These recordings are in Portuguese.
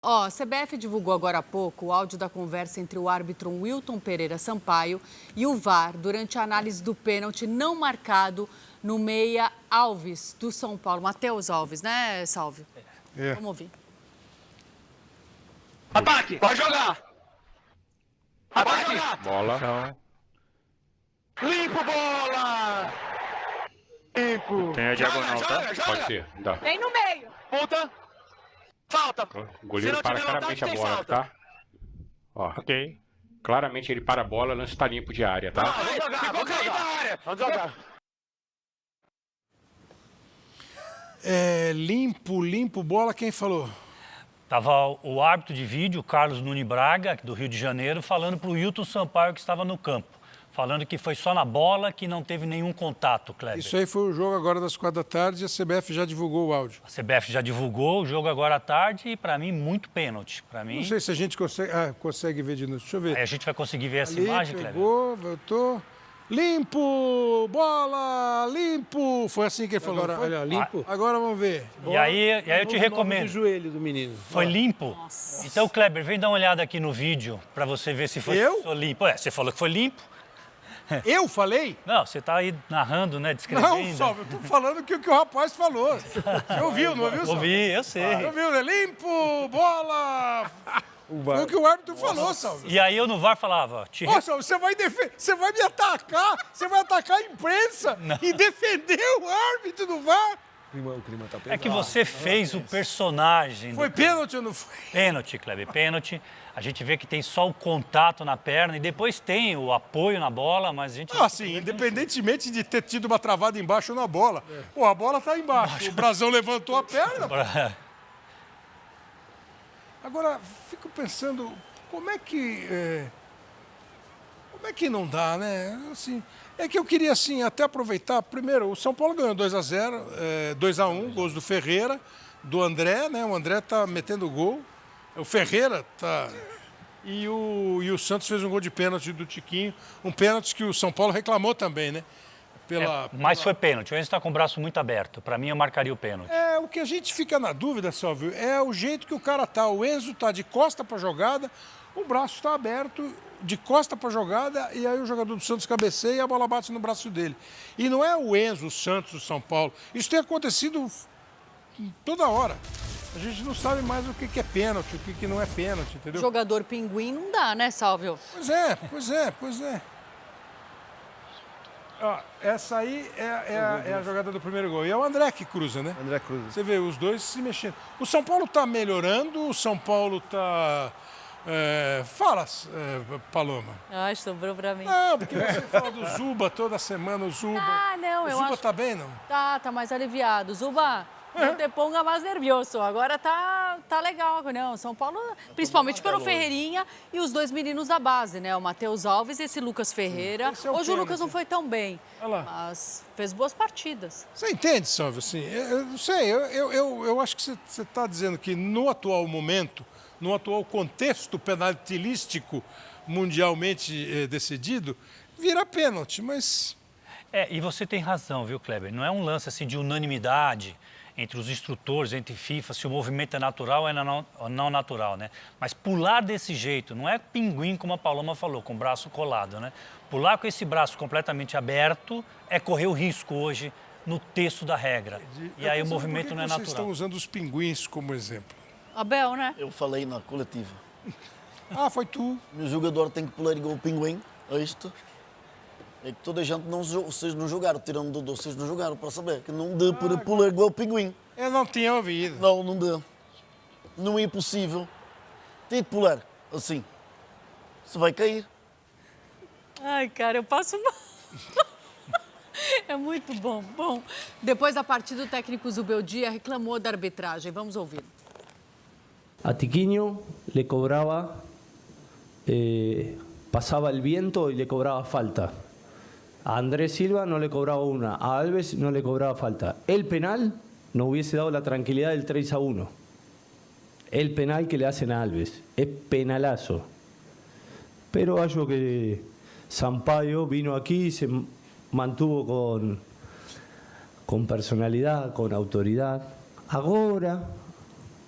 Ó, a CBF divulgou agora há pouco o áudio da conversa entre o árbitro Wilton Pereira Sampaio e o VAR durante a análise do pênalti não marcado no meia Alves, do São Paulo. Matheus Alves, né, Salve? É. Vamos ouvir. Ataque! Vai jogar! Ataque! Bola. Limpo, bola! Limpo! Tem a diagonal, tá? Joga! Pode ser. Dá. Vem no meio. Ponta! Falta! O goleiro para claramente a bola, tá? Ó. Ok. Claramente ele para a bola, lance tá limpo de área, tá? Vamos jogar! Ficou caído na área! Vamos jogar! Limpo, bola, quem falou? Tava o árbitro de vídeo, Carlos Nunes Braga, do Rio de Janeiro, falando para o Wilton Sampaio, que estava no campo. Falando que foi só na bola, que não teve nenhum contato, Kleber. Isso aí foi o jogo agora das 4 da tarde e a CBF já divulgou o áudio. A CBF já divulgou o jogo agora à tarde e, para mim, muito pênalti. Para mim... Não sei se a gente consegue ver de novo. Deixa eu ver. Aí a gente vai conseguir ver essa Ali, imagem, Kleber? pegou, voltou. Limpo! Bola! Limpo! Foi assim que ele falou. Agora, foi? olha, limpo. Agora vamos ver. E aí eu te Do recomendo. joelho do menino. Foi limpo? Então, Kleber, vem dar uma olhada aqui no vídeo para você ver se foi limpo. Você falou que foi limpo. Eu falei? Não, você está aí narrando, né, descrevendo. Não, Salve, eu tô falando o que o rapaz falou. Você ouviu, não ouviu, Salve? Ouvi, eu sei. Ouviu, né? Limpo! Bola! Foi o que o árbitro falou, Salve. E aí eu no VAR falava... Ô, Salve, você vai me atacar, você vai atacar a imprensa e defender o árbitro do VAR? O clima tá pesado. É que você fez o personagem. Foi pênalti ou não foi? Pênalti, Kleber, pênalti. A gente vê que tem só o contato na perna e depois tem o apoio na bola, mas a gente... Ah, sim, independentemente de ter tido uma travada embaixo na bola. Pô, a bola tá embaixo. O Brasão levantou a perna. Agora, fico pensando, como é que não dá, né? Assim, é que eu queria, assim, até aproveitar. Primeiro, o São Paulo ganhou 2-0, 2-1, gols do Ferreira, do André, né? O André tá metendo gol. O Ferreira tá... E o Santos fez um gol de pênalti do Tiquinho. Um pênalti que o São Paulo reclamou também, né? Mas foi pênalti. O Enzo está com o braço muito aberto. Para mim, eu marcaria o pênalti. O que a gente fica na dúvida, Salvio, é o jeito que o cara tá. O Enzo tá de costa para jogada, o braço está aberto, de costa para jogada, e aí o jogador do Santos cabeceia e a bola bate no braço dele. E não é o Enzo, o Santos, o São Paulo. Isso tem acontecido toda hora. A gente não sabe mais o que é pênalti, o que não é pênalti, entendeu? Jogador pinguim não dá, né, Salvio? Pois é. Ó, essa aí é a jogada do primeiro gol. E é o André que cruza, né? André Cruz. Você vê os dois se mexendo. O São Paulo tá melhorando, o São Paulo tá... Fala, Paloma. Ai, sobrou pra mim. Não, porque você fala do Zuba toda semana, o Zuba. Ah, não, eu O Zuba acho... tá bem, não? Tá mais aliviado. Zuba, não te ponga mais nervioso. Agora tá legal, não. São Paulo, principalmente pelo Ferreirinha e os dois meninos da base, né? O Matheus Alves e esse Lucas Ferreira. Esse é o Hoje o pênalti. Lucas não foi tão bem, Olha lá. mas fez boas partidas. Você entende, Salve, assim? Eu não sei, eu acho que você está dizendo que no atual momento, no atual contexto penaltilístico mundialmente decidido, vira pênalti, mas... E você tem razão, viu, Kleber? Não é um lance assim de unanimidade entre os instrutores, entre FIFA, se o movimento é natural ou não natural, né? Mas pular desse jeito, não é pinguim, como a Paloma falou, com o braço colado, né? Pular com esse braço completamente aberto é correr o risco hoje no texto da regra. E aí o movimento não é Vocês estão natural. usando os pinguins como exemplo. Abel, né? Eu falei na coletiva. Ah, foi tu. O jogador tem que pular igual o pinguim. É isto. É que toda a gente vocês não jogaram, tirando do vocês não jogaram para saber que não dá para pular igual o pinguim. Eu não tinha ouvido. Não dá. Não é possível. Tem de pular assim. Você vai cair. Ai, cara, eu passo mal. É muito bom. Bom, depois da partida, o técnico Zubeldia reclamou da arbitragem. Vamos ouvir. A Tiquinho le cobraba, pasaba el viento y le cobraba falta. A Andrés Silva no le cobraba una, a Alves no le cobraba falta. El penal no hubiese dado la tranquilidad del 3-1. El penal que le hacen a Alves es penalazo. Pero algo que Sampaio vino aquí y se mantuvo con personalidad, con autoridad. Ahora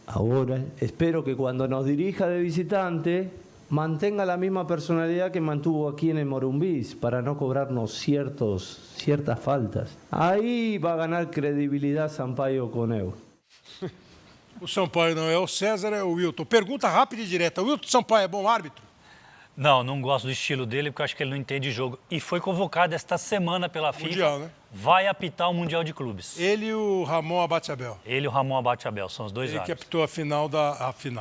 Ahora espero que cuando nos dirija de visitante mantenga la misma personalidad que mantuvo aquí en el Morumbí para no cobrarnos ciertas faltas. Ahí va a ganar credibilidad Sampaio con eu. O Sampaio não é o César, é o Wilton. Pergunta rápida e direta. O Wilton Sampaio é bom árbitro? Não gosto do estilo dele porque eu acho que ele não entende jogo. E foi convocado esta semana pela FIFA. Mundial, né? Vai apitar o Mundial de Clubes. Ele e o Ramon Abate-Abel. Ele e o Ramon Abate-Abel, são os dois Ele que árbitros. apitou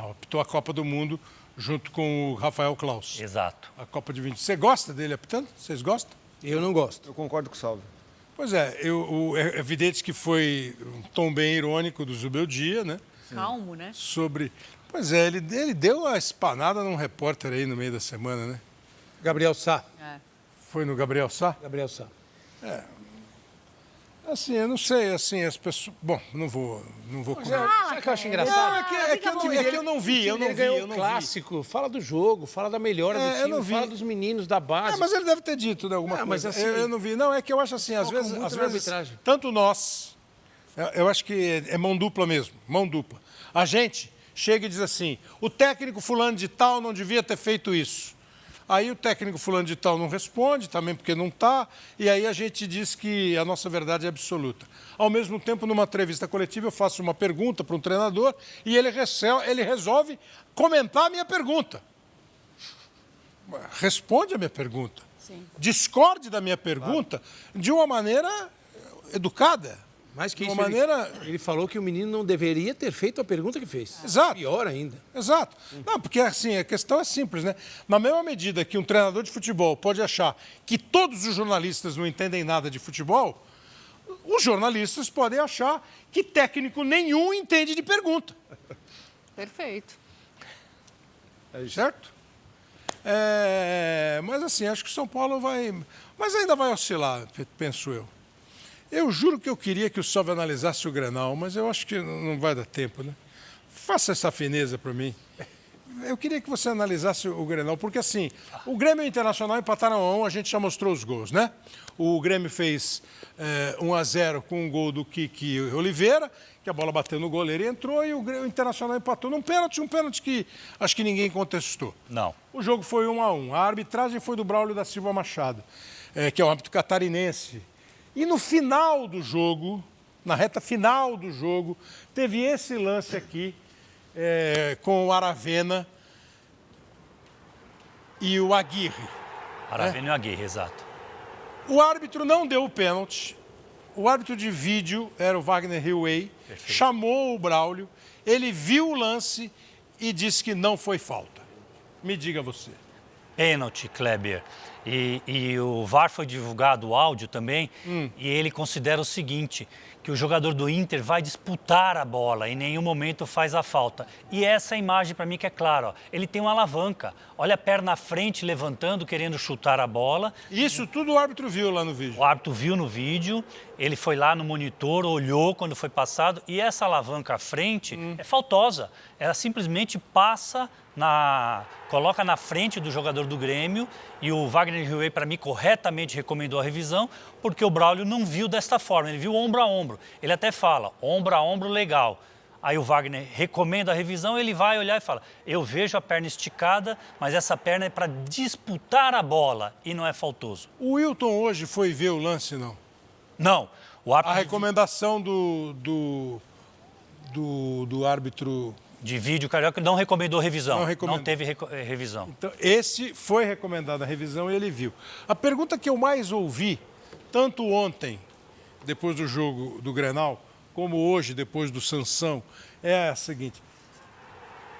apitou a Copa do Mundo junto com o Rafael Klaus. Exato. A Copa de 20. Você gosta dele apitando? Vocês gostam? Eu não gosto. Eu concordo com o Salve. Pois é, é evidente que foi um tom bem irônico do Zubeldia, né? Calmo, né? Sobre... Pois é, ele deu a espanada num repórter aí no meio da semana, né? Gabriel Sá. Foi no Gabriel Sá? Gabriel Sá. Assim, eu não sei, assim, as pessoas... Bom, não vou Sabe o que eu acho engraçado? é que eu não vi, eu não vi. O clássico, fala do jogo, fala da melhora do eu time, não vi. fala dos meninos da base. Mas ele deve ter dito, né, alguma mas coisa. assim, eu não vi. Não, é que eu acho assim, às focam vezes, muito na arbitragem. tanto nós, eu acho que é mão dupla mesmo, mão dupla. A gente chega e diz assim, o técnico fulano de tal não devia ter feito isso. Aí o técnico fulano de tal não responde, também porque não está, e aí a gente diz que a nossa verdade é absoluta. Ao mesmo tempo, numa entrevista coletiva, eu faço uma pergunta para um treinador e ele resolve comentar a minha pergunta. Responde a minha pergunta. Sim. Discorde da minha pergunta de uma maneira educada. Mais que de isso, uma maneira... ele falou que o menino não deveria ter feito a pergunta que fez. Exato. Pior ainda. Exato. Não, porque assim, a questão é simples, né? Na mesma medida que um treinador de futebol pode achar que todos os jornalistas não entendem nada de futebol, os jornalistas podem achar que técnico nenhum entende de pergunta. Perfeito. Certo? Mas assim, acho que o São Paulo vai... Mas ainda vai oscilar, penso eu. Eu juro que eu queria que o Salve analisasse o Grenal, mas eu acho que não vai dar tempo, né? Faça essa fineza para mim. Eu queria que você analisasse o Grenal, porque assim, o Grêmio e o Internacional empataram a 1, a gente já mostrou os gols, né? O Grêmio fez 1-0 com um gol do Kiki Oliveira, que a bola bateu no goleiro e entrou, e o Internacional empatou num pênalti, um pênalti que acho que ninguém contestou. Não. O jogo foi 1-1. A arbitragem foi do Braulio da Silva Machado, que é um árbitro catarinense. E no final do jogo, na reta final do jogo, teve esse lance aqui com o Aravena e o Aguirre. Aravena e o Aguirre, exato. O árbitro não deu o pênalti. O árbitro de vídeo era o Wagner Hillway, chamou o Braulio, ele viu o lance e disse que não foi falta. Me diga você. Pênalti, Kleber. E o VAR foi divulgado, o áudio também, e ele considera o seguinte, que o jogador do Inter vai disputar a bola, em nenhum momento faz a falta. E essa imagem para mim que é clara, ó, ele tem uma alavanca, olha a perna à frente levantando, querendo chutar a bola. Isso tudo o árbitro viu lá no vídeo. O árbitro viu no vídeo, ele foi lá no monitor, olhou quando foi passado, e essa alavanca à frente é faltosa. Ela simplesmente passa, coloca na frente do jogador do Grêmio, e o Wagner Hillway, para mim, corretamente recomendou a revisão, porque o Braulio não viu desta forma, ele viu ombro a ombro. Ele até fala, ombro a ombro, legal. Aí o Wagner recomenda a revisão, ele vai olhar e fala, eu vejo a perna esticada, mas essa perna é para disputar a bola e não é faltoso. O Wilton hoje foi ver o lance, não? Não. O árbitro A recomendação do árbitro... de vídeo carioca não recomendou revisão. Não recomendou. Não teve revisão. Então, esse foi recomendado a revisão e ele viu. A pergunta que eu mais ouvi, tanto ontem, depois do jogo do Grenal, como hoje, depois do Sansão, é a seguinte.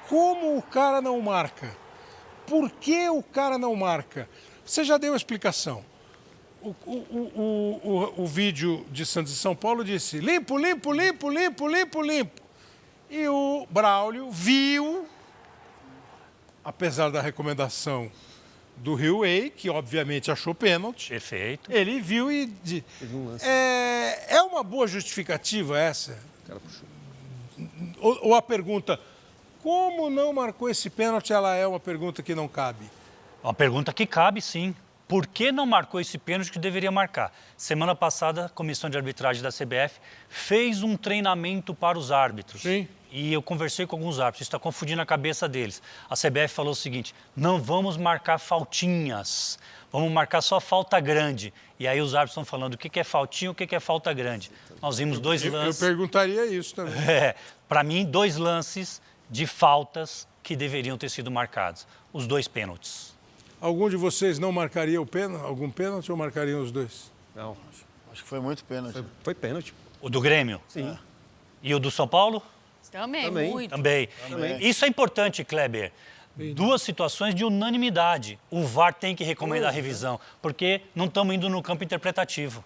Como o cara não marca? Por que o cara não marca? Você já deu a explicação. O vídeo de Santos e São Paulo disse limpo, limpo, limpo, limpo, limpo, limpo. E o Braulio viu, apesar da recomendação do Hillway, que obviamente achou pênalti. Perfeito. Ele viu e... É uma boa justificativa essa? Ou a pergunta, como não marcou esse pênalti, ela é uma pergunta que não cabe? Uma pergunta que cabe, sim. Por que não marcou esse pênalti que deveria marcar? Semana passada, a Comissão de Arbitragem da CBF fez um treinamento para os árbitros. Sim. e eu conversei com alguns árbitros, isso está confundindo a cabeça deles. A CBF falou o seguinte, não vamos marcar faltinhas, vamos marcar só falta grande. E aí os árbitros estão falando o que é faltinha, o que é falta grande. Nós vimos dois lances... Eu perguntaria isso também. Para mim, 2 lances de faltas que deveriam ter sido marcados. Os 2 pênaltis. Algum de vocês não marcaria o pênalti, algum pênalti ou marcariam os 2? Não, Acho que foi muito pênalti. foi pênalti. O do Grêmio? Sim. E o do São Paulo? Também, Também. muito. Também. Isso é importante, Kleber. 2 situações de unanimidade. O VAR tem que recomendar a revisão, porque não estamos indo no campo interpretativo.